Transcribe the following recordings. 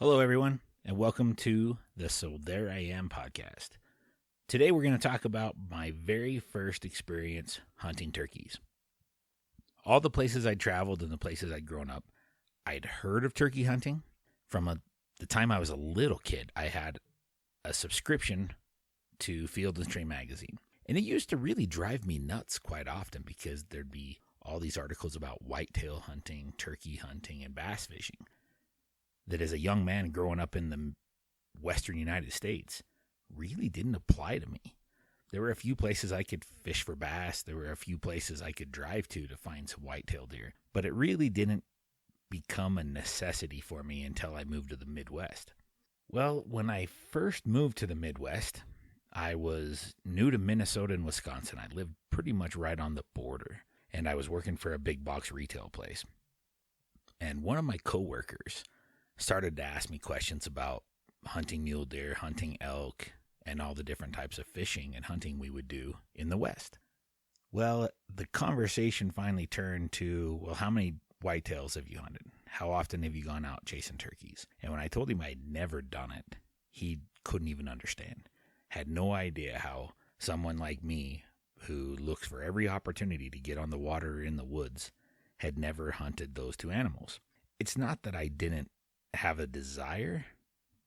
Hello, everyone, and welcome to the So There I Am podcast. Today, we're going to talk about my very first experience hunting turkeys. All the places I'd traveled and the places I'd grown up, I'd heard of turkey hunting. From the time I was a little kid, I had a subscription to Field and Stream magazine. And it used to really drive me nuts quite often because there'd be all these articles about whitetail hunting, turkey hunting, and bass fishing that as a young man growing up in the western United States really didn't apply to me. There were a few places I could fish for bass. There were a few places I could drive to find some whitetail deer. But it really didn't become a necessity for me until I moved to the Midwest. Well, when I first moved to the Midwest, I was new to Minnesota and Wisconsin. I lived pretty much right on the border, and I was working for a big box retail place. And one of my coworkers started to ask me questions about hunting mule deer, hunting elk, and all the different types of fishing and hunting we would do in the West. Well, the conversation finally turned to, well, how many whitetails have you hunted? How often have you gone out chasing turkeys? And when I told him I'd never done it, he couldn't even understand. Had no idea how someone like me, who looks for every opportunity to get on the water or in the woods, had never hunted those two animals. It's not that I didn't have a desire,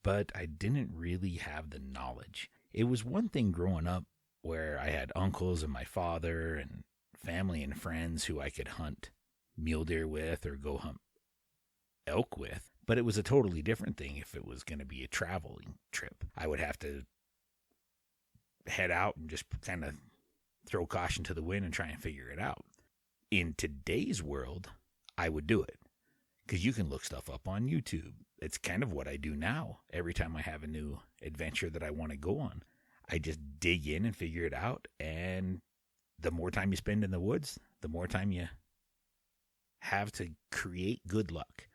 but I didn't really have the knowledge. It was one thing growing up where I had uncles and my father and family and friends who I could hunt mule deer with or go hunt elk with, but it was a totally different thing if it was going to be a traveling trip. I would have to head out and just kind of throw caution to the wind and try and figure it out. In today's world, I would do it, because you can look stuff up on YouTube. It's kind of what I do now. Every time I have a new adventure that I want to go on, I just dig in and figure it out. And the more time you spend in the woods, the more time you have to create good luck.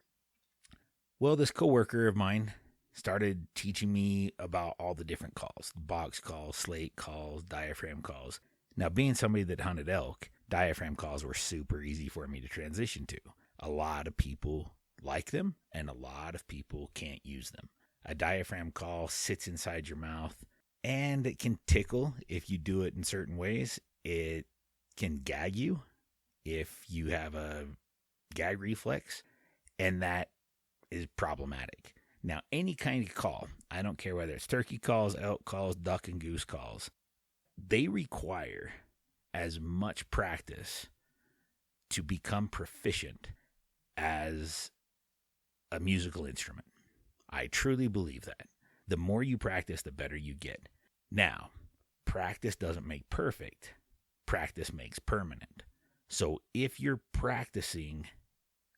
Well, this coworker of mine started teaching me about all the different calls: box calls, slate calls, diaphragm calls. Now, being somebody that hunted elk, diaphragm calls were super easy for me to transition to. A lot of people like them, and a lot of people can't use them. A diaphragm call sits inside your mouth, and it can tickle if you do it in certain ways. It can gag you if you have a gag reflex, and that is problematic. Now, any kind of call, I don't care whether it's turkey calls, elk calls, duck and goose calls, they require as much practice to become proficient as a musical instrument. I truly believe that. The more you practice, the better you get. Now, practice doesn't make perfect. Practice makes permanent. So if you're practicing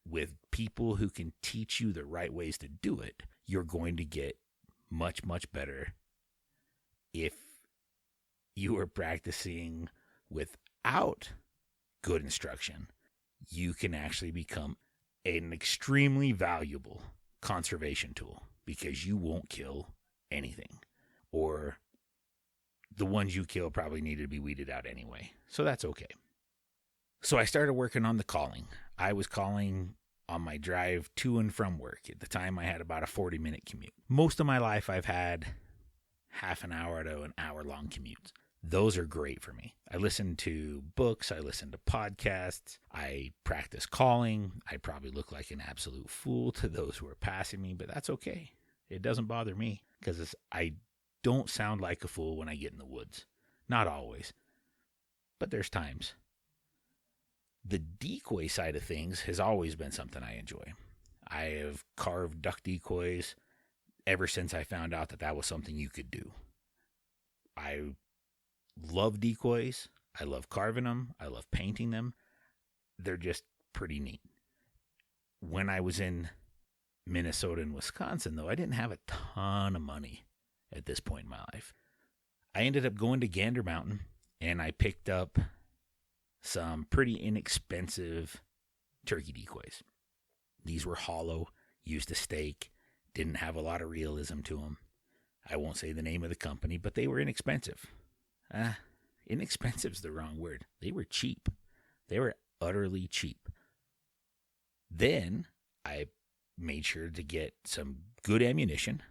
with people who can teach you the right ways to do it, you're going to get much, much better. If you are practicing without good instruction, you can actually become an extremely valuable conservation tool, because you won't kill anything, or the ones you kill probably need to be weeded out anyway. So that's okay. So I started working on the calling. I was calling on my drive to and from work. At the time, I had about a 40-minute commute. Most of my life, I've had half an hour to an hour-long commutes. Those are great for me. I listen to books. I listen to podcasts. I practice calling. I probably look like an absolute fool to those who are passing me, but that's okay. It doesn't bother me, because I don't sound like a fool when I get in the woods. Not always, but there's times. The decoy side of things has always been something I enjoy. I have carved duck decoys ever since I found out that was something you could do. I love decoys. I love carving them. I love painting them. They're just pretty neat. When I was in Minnesota and Wisconsin, though, I didn't have a ton of money at this point in my life. I ended up going to Gander Mountain, and I picked up some pretty inexpensive turkey decoys. These were hollow, used a stake, didn't have a lot of realism to them. I won't say the name of the company, but they were inexpensive. Inexpensive is the wrong word. They were cheap. They were utterly cheap. Then I made sure to get some good ammunition,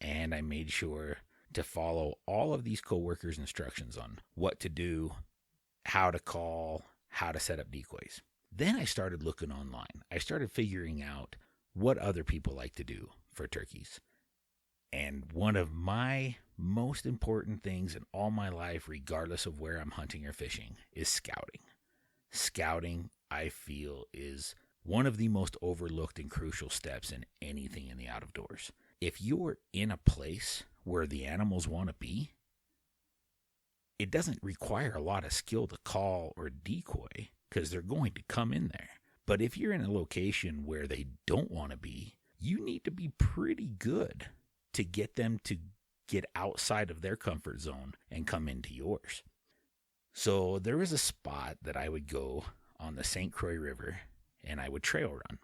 and I made sure to follow all of these coworkers' instructions on what to do, how to call, how to set up decoys. Then I started looking online. I started figuring out what other people like to do for turkeys. And one of my most important things in all my life, regardless of where I'm hunting or fishing, is scouting. Scouting, I feel, is one of the most overlooked and crucial steps in anything in the out of doors. If you're in a place where the animals want to be, it doesn't require a lot of skill to call or decoy because they're going to come in there. But if you're in a location where they don't want to be, you need to be pretty good to get them to get outside of their comfort zone and come into yours. So there was a spot that I would go on the St. Croix River and I would trail run.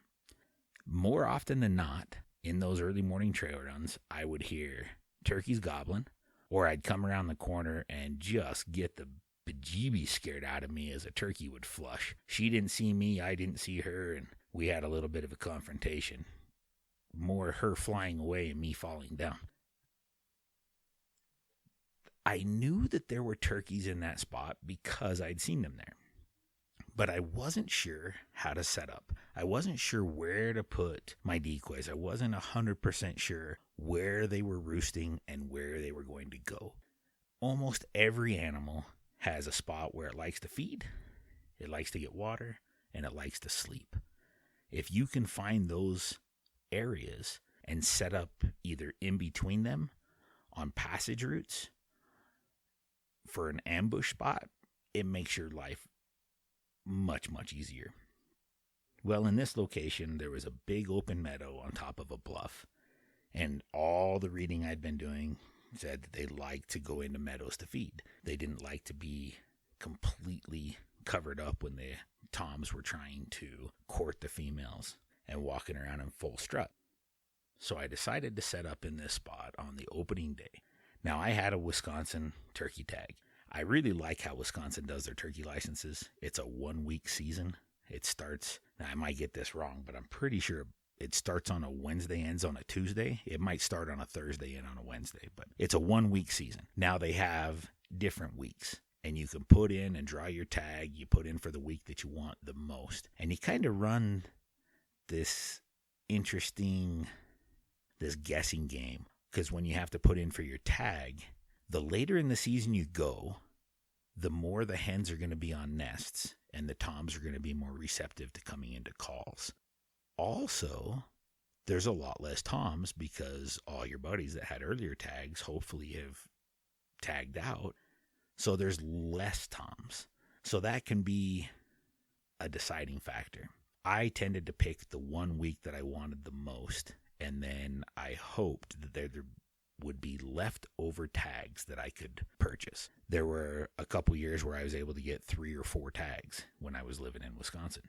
More often than not, in those early morning trail runs, I would hear turkeys gobbling, or I'd come around the corner and just get the bejeebies scared out of me as a turkey would flush. She didn't see me, I didn't see her, and we had a little bit of a confrontation. More her flying away and me falling down. I knew that there were turkeys in that spot because I'd seen them there. But I wasn't sure how to set up. I wasn't sure where to put my decoys. I wasn't 100% sure where they were roosting and where they were going to go. Almost every animal has a spot where it likes to feed, it likes to get water, and it likes to sleep. If you can find those areas and set up either in between them on passage routes for an ambush spot, it makes your life much, much easier. Well, in this location, there was a big open meadow on top of a bluff, and all the reading I'd been doing said that they liked to go into meadows to feed. They didn't like to be completely covered up when the toms were trying to court the females and walking around in full strut. So I decided to set up in this spot on the opening day. Now, I had a Wisconsin turkey tag. I really like how Wisconsin does their turkey licenses. It's a 1-week season. It starts, now I might get this wrong, but I'm pretty sure it starts on a Wednesday, ends on a Tuesday. It might start on a Thursday, end on a Wednesday, but it's a 1-week season. Now they have different weeks, and you can put in and draw your tag. You put in for the week that you want the most, and you kind of run this guessing game, because when you have to put in for your tag, the later in the season you go, the more the hens are going to be on nests, and the toms are going to be more receptive to coming into calls. Also, there's a lot less toms because all your buddies that had earlier tags hopefully have tagged out, so there's less toms. So that can be a deciding factor. I tended to pick the 1 week that I wanted the most, and then I hoped that there would be leftover tags that I could purchase. There were a couple years where I was able to get 3 or 4 tags when I was living in Wisconsin.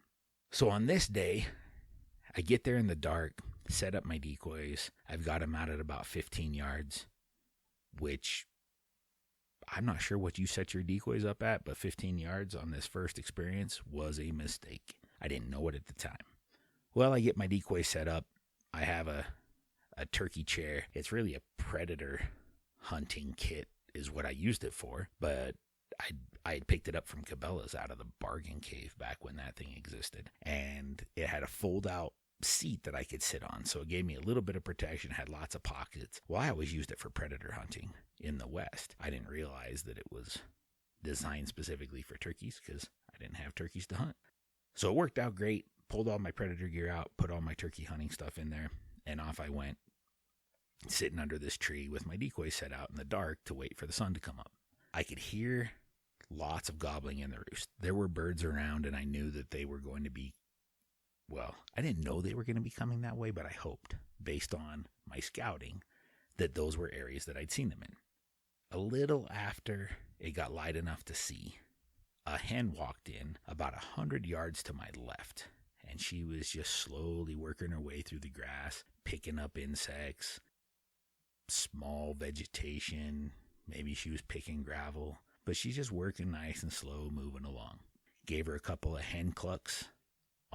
So on this day, I get there in the dark, set up my decoys. I've got them out at about 15 yards, which I'm not sure what you set your decoys up at, but 15 yards on this first experience was a mistake. I didn't know it at the time. Well, I get my decoy set up. I have a turkey chair. It's really a predator hunting kit is what I used it for, but I had picked it up from Cabela's out of the bargain cave back when that thing existed, and it had a fold-out seat that I could sit on, so it gave me a little bit of protection, had lots of pockets. Well, I always used it for predator hunting in the West. I didn't realize that it was designed specifically for turkeys because I didn't have turkeys to hunt. So it worked out great. Pulled all my predator gear out, put all my turkey hunting stuff in there, and off I went, sitting under this tree with my decoy set out in the dark to wait for the sun to come up. I could hear lots of gobbling in the roost. There were birds around, and I knew that they were going to be, well, I didn't know they were going to be coming that way, but I hoped, based on my scouting, that those were areas that I'd seen them in. A little after it got light enough to see, a hen walked in about 100 yards to my left, and she was just slowly working her way through the grass, picking up insects, small vegetation. Maybe she was picking gravel, but she's just working nice and slow, moving along. Gave her a couple of hen clucks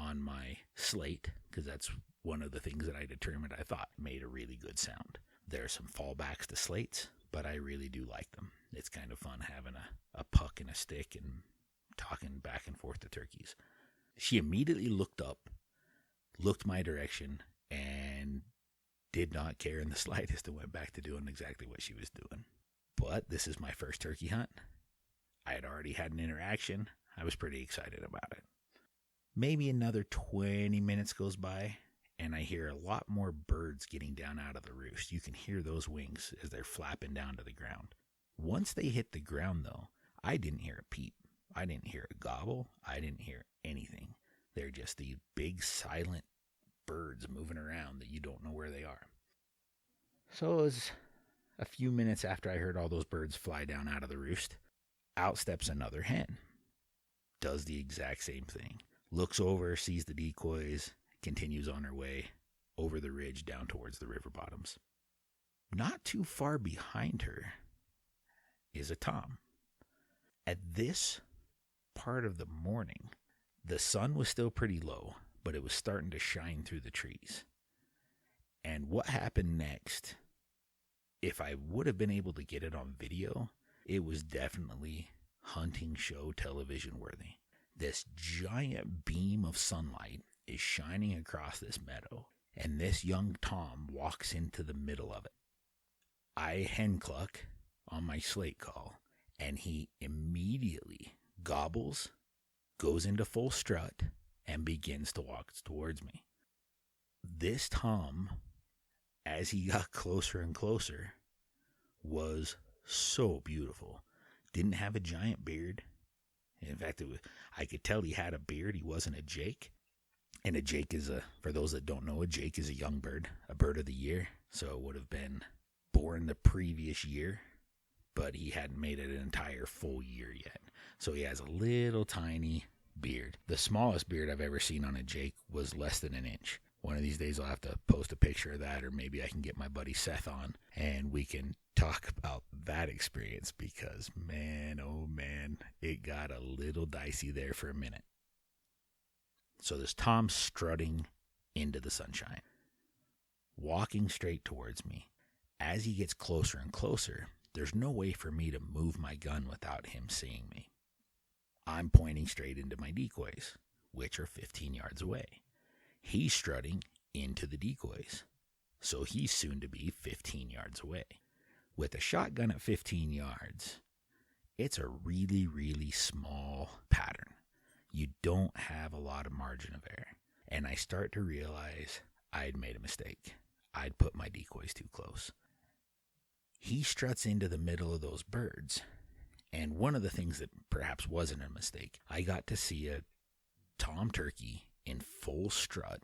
on my slate, because that's one of the things that I determined I thought made a really good sound. There are some fallbacks to slates, but I really do like them. It's kind of fun having a puck and a stick and talking back and forth to turkeys. She immediately looked up, looked my direction, and did not care in the slightest and went back to doing exactly what she was doing. But this is my first turkey hunt. I had already had an interaction. I was pretty excited about it. Maybe another 20 minutes goes by, and I hear a lot more birds getting down out of the roost. You can hear those wings as they're flapping down to the ground. Once they hit the ground, though, I didn't hear a peep. I didn't hear a gobble. I didn't hear anything. They're just these big, silent birds moving around that you don't know where they are. So it was a few minutes after I heard all those birds fly down out of the roost. Out steps another hen. Does the exact same thing. Looks over, sees the decoys, continues on her way over the ridge down towards the river bottoms. Not too far behind her is a tom. At this part of the morning, the sun was still pretty low, but it was starting to shine through the trees. And what happened next, if I would have been able to get it on video, it was definitely hunting show television worthy. This giant beam of sunlight is shining across this meadow, and this young tom walks into the middle of it. I hen cluck on my slate call, and he immediately gobbles, goes into full strut, and begins to walk towards me. This tom, as he got closer and closer, was so beautiful. Didn't have a giant beard. In fact, I could tell he had a beard. He wasn't a jake. And a jake is for those that don't know, a jake is a young bird, a bird of the year. So it would have been born the previous year, but he hadn't made it an entire full year yet. So he has a little tiny beard. The smallest beard I've ever seen on a jake was less than an inch. One of these days I'll have to post a picture of that, or maybe I can get my buddy Seth on and we can talk about that experience, because man, oh man, it got a little dicey there for a minute. So there's Tom strutting into the sunshine, walking straight towards me. As he gets closer and closer, there's no way for me to move my gun without him seeing me. I'm pointing straight into my decoys, which are 15 yards away. He's strutting into the decoys, so he's soon to be 15 yards away. With a shotgun at 15 yards, it's a really, really small pattern. You don't have a lot of margin of error. And I start to realize I'd made a mistake. I'd put my decoys too close. He struts into the middle of those birds. And one of the things that perhaps wasn't a mistake, I got to see a tom turkey in full strut,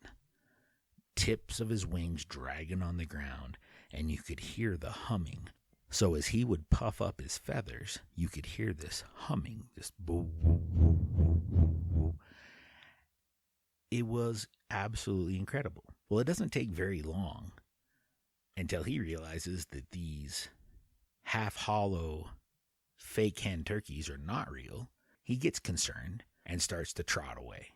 tips of his wings dragging on the ground, and you could hear the humming. So as he would puff up his feathers, you could hear this humming, this boo, boo, boo, boo, boo, boo. It was absolutely incredible. Well, it doesn't take very long until he realizes that these half-hollow fake hen turkeys are not real. He gets concerned and starts to trot away.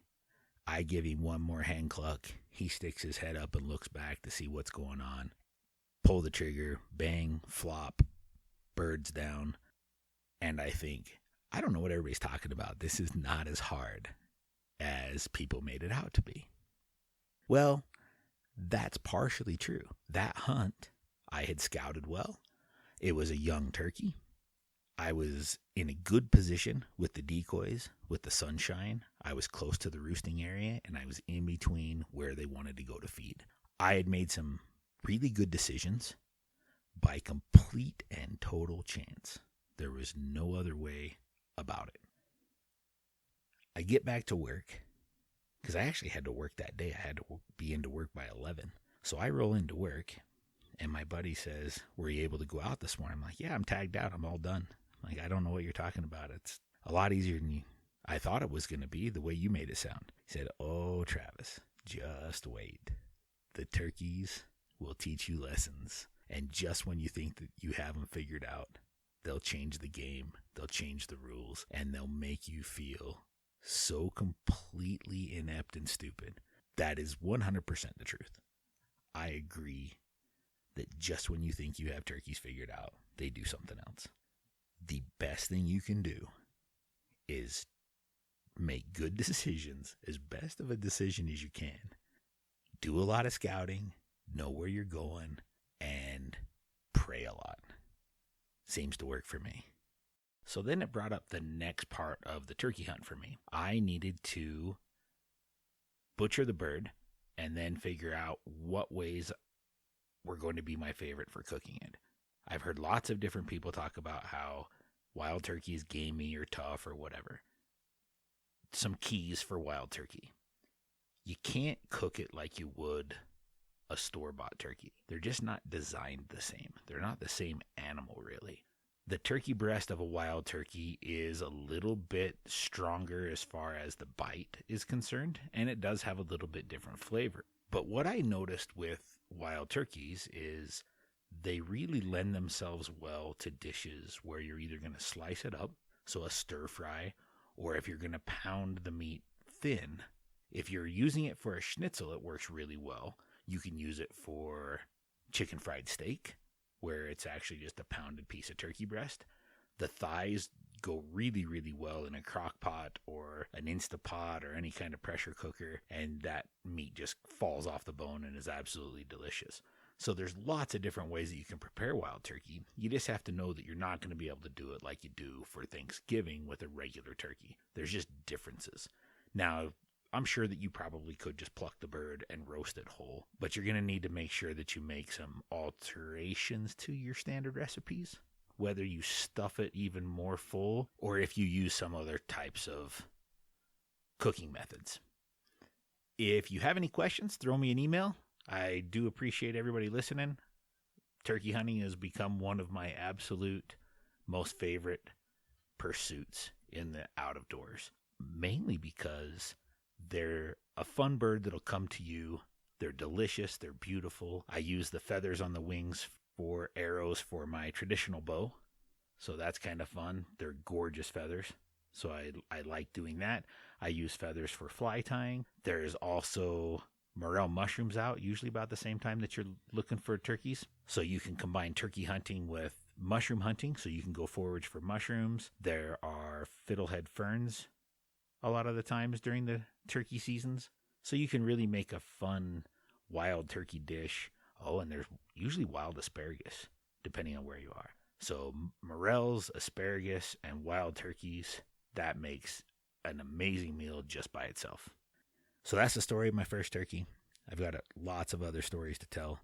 I give him one more hen cluck. He sticks his head up and looks back to see what's going on. Pull the trigger, bang, flop, birds down. And I think, I don't know what everybody's talking about. This is not as hard as people made it out to be. Well, that's partially true. That hunt, I had scouted well. It was a young turkey. I was in a good position with the decoys, with the sunshine. I was close to the roosting area, and I was in between where they wanted to go to feed. I had made some really good decisions by complete and total chance. There was no other way about it. I get back to work, because I actually had to work that day. I had to be into work by 11. So I roll into work, and my buddy says, "Were you able to go out this morning?" I'm like, "Yeah, I'm tagged out. I'm all done." Like, I don't know what you're talking about. It's a lot easier than I thought it was going to be, the way you made it sound. He said, "Oh, Travis, just wait. The turkeys will teach you lessons. And just when you think that you have them figured out, they'll change the game, they'll change the rules, and they'll make you feel so completely inept and stupid. That is 100% the truth. I agree that just when you think you have turkeys figured out, they do something else. The best thing you can do is make good decisions, as best of a decision as you can. Do a lot of scouting, know where you're going, and pray a lot. Seems to work for me. So then it brought up the next part of the turkey hunt for me. I needed to butcher the bird and then figure out what ways were going to be my favorite for cooking it. I've heard lots of different people talk about how wild turkey is gamey or tough or whatever. Some keys for wild turkey. You can't cook it like you would a store-bought turkey. They're just not designed the same. They're not the same animal, really. The turkey breast of a wild turkey is a little bit stronger as far as the bite is concerned, and it does have a little bit different flavor. But what I noticed with wild turkeys is they really lend themselves well to dishes where you're either going to slice it up, so a stir fry, or if you're going to pound the meat thin. If you're using it for a schnitzel, it works really well. You can use it for chicken fried steak, where it's actually just a pounded piece of turkey breast. The thighs go really, really well in a crock pot or an Instapot or any kind of pressure cooker, and that meat just falls off the bone and is absolutely delicious. So there's lots of different ways that you can prepare wild turkey. You just have to know that you're not going to be able to do it like you do for Thanksgiving with a regular turkey. There's just differences. Now, I'm sure that you probably could just pluck the bird and roast it whole, but you're going to need to make sure that you make some alterations to your standard recipes, whether you stuff it even more full or if you use some other types of cooking methods. If you have any questions, throw me an email. I do appreciate everybody listening. Turkey hunting has become one of my absolute most favorite pursuits in the out of doors, mainly because they're a fun bird that'll come to you. They're delicious. They're beautiful. I use the feathers on the wings for arrows for my traditional bow, so that's kind of fun. They're gorgeous feathers, so I like doing that. I use feathers for fly tying. There's also morel mushrooms out, usually about the same time that you're looking for turkeys. So you can combine turkey hunting with mushroom hunting, so you can go forage for mushrooms. There are fiddlehead ferns a lot of the times during the turkey seasons, so you can really make a fun wild turkey dish. Oh, and there's usually wild asparagus, depending on where you are. So morels, asparagus, and wild turkeys, that makes an amazing meal just by itself. So that's the story of my first turkey. I've got lots of other stories to tell.